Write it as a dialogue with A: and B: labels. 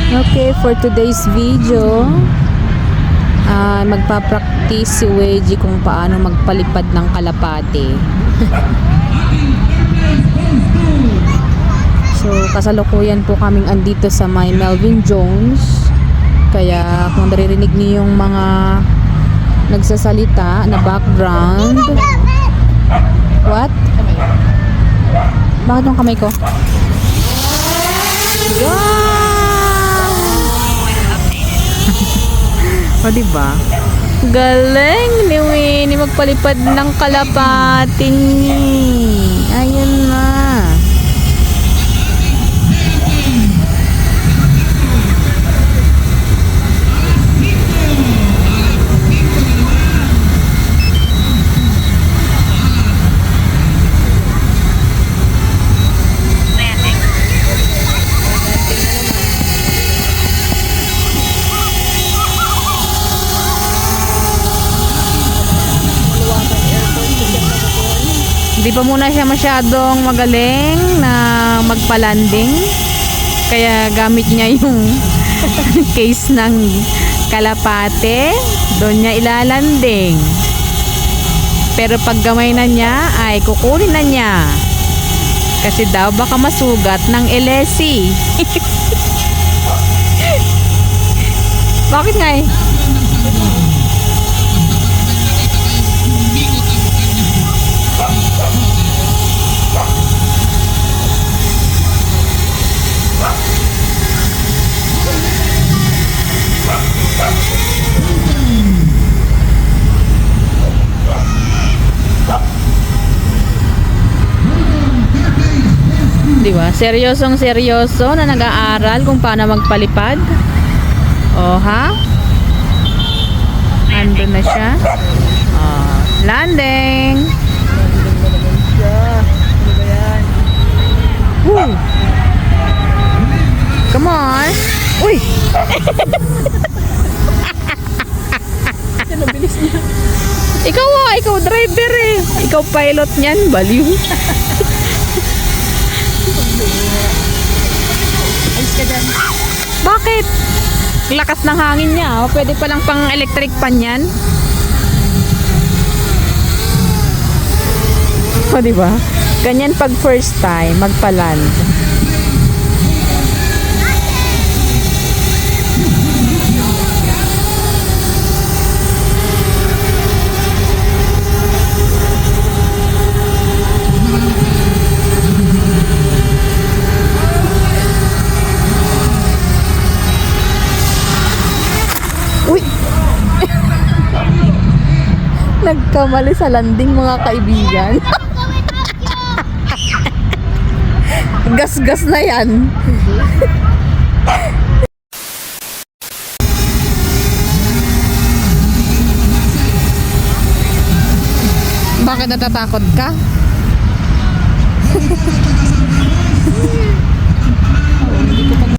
A: Okay, for today's video, magpa-practice si Weji kung paano magpalipad ng kalapate. So, kasalukuyan po kaming andito sa may Melvin Jones. Kaya kung naririnig niyo yung mga nagsasalita na background. What? Bakit yung kamay ko? O, diba? Galing ni Winnie magpalipad ng kalapating. Ayun na. Hindi pa muna siya masyadong magaling na magpa-landing. Kaya gamit niya yung case ng kalapate. Doon niya ilalanding. Pero pag gamay na niya, ay kukunin na niya. Kasi daw baka masugat ng LSE. Bakit nga eh? Diba? Seryosong seryoso na nag-aaral kung paano magpalipad. Oh, ha? Andun na siya. Oh, landing. Woo. Come on. Uy. Ikaw driver eh. Ikaw pilot niyan, baliw. Bakit? Lakas ng hangin niya. Oh. Pwede palang pang electric pan yan. O, diba? Ganyan pag first time, magpaland. Uy! Nagkamali sa landing, mga kaibigan. Gas-gas na yan. Bakit natatakot ka? Hindi ko